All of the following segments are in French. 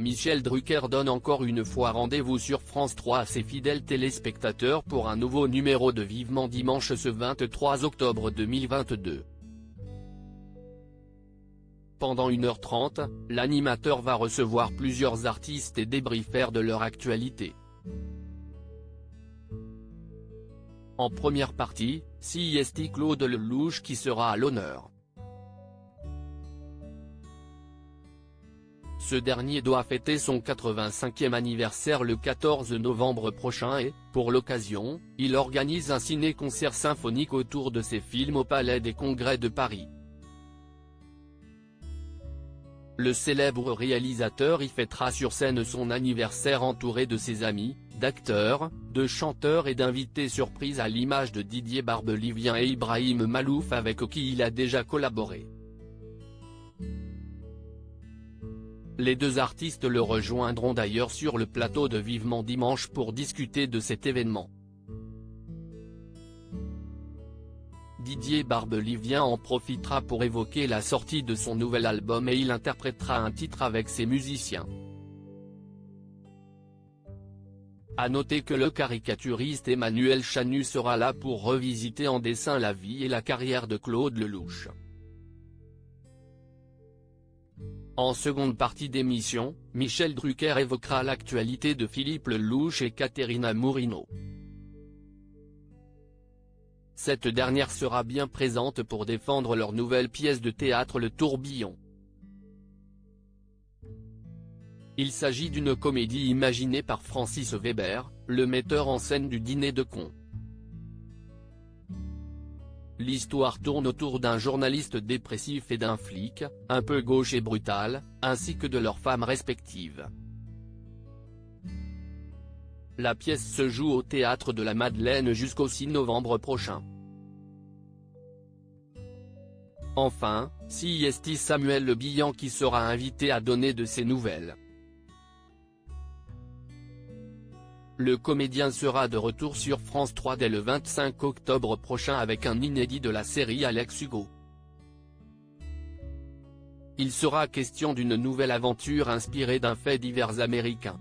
Michel Drucker donne encore une fois rendez-vous sur France 3 à ses fidèles téléspectateurs pour un nouveau numéro de Vivement Dimanche ce 23 octobre 2022. Pendant 1h30, l'animateur va recevoir plusieurs artistes et débriefer de leur actualité. En première partie, c'est Claude Lelouch qui sera à l'honneur. Ce dernier doit fêter son 85e anniversaire le 14 novembre prochain et, pour l'occasion, il organise un ciné-concert symphonique autour de ses films au Palais des Congrès de Paris. Le célèbre réalisateur y fêtera sur scène son anniversaire entouré de ses amis, d'acteurs, de chanteurs et d'invités surprises à l'image de Didier Barbelivien et Ibrahim Malouf avec qui il a déjà collaboré. Les deux artistes le rejoindront d'ailleurs sur le plateau de Vivement Dimanche pour discuter de cet événement. Didier Barbelivien en profitera pour évoquer la sortie de son nouvel album et il interprétera un titre avec ses musiciens. À noter que le caricaturiste Emmanuel Chanu sera là pour revisiter en dessin la vie et la carrière de Claude Lelouch. En seconde partie d'émission, Michel Drucker évoquera l'actualité de Philippe Lelouch et Caterina Murino. Cette dernière sera bien présente pour défendre leur nouvelle pièce de théâtre Le Tourbillon. Il s'agit d'une comédie imaginée par Francis Weber, le metteur en scène du Dîner de cons. L'histoire tourne autour d'un journaliste dépressif et d'un flic, un peu gauche et brutal, ainsi que de leurs femmes respectives. La pièce se joue au Théâtre de la Madeleine jusqu'au 6 novembre prochain. Enfin, c'est Samuel Le Bihan qui sera invité à donner de ses nouvelles. Le comédien sera de retour sur France 3 dès le 25 octobre prochain avec un inédit de la série Alex Hugo. Il sera question d'une nouvelle aventure inspirée d'un fait divers américain.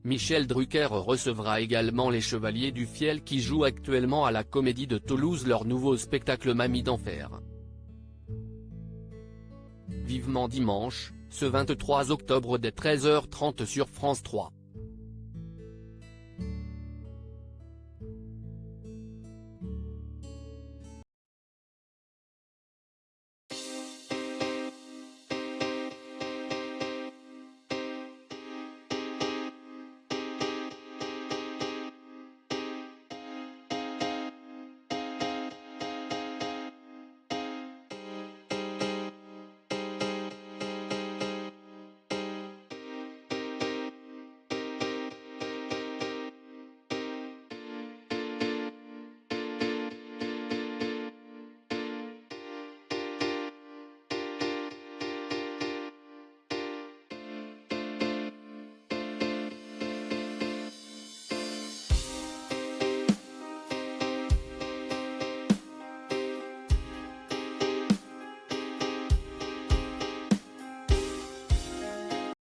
Michel Drucker recevra également les Chevaliers du Fiel qui jouent actuellement à la Comédie de Toulouse leur nouveau spectacle Mamie d'enfer. Vivement Dimanche, ce 23 octobre dès 13h30 sur France 3.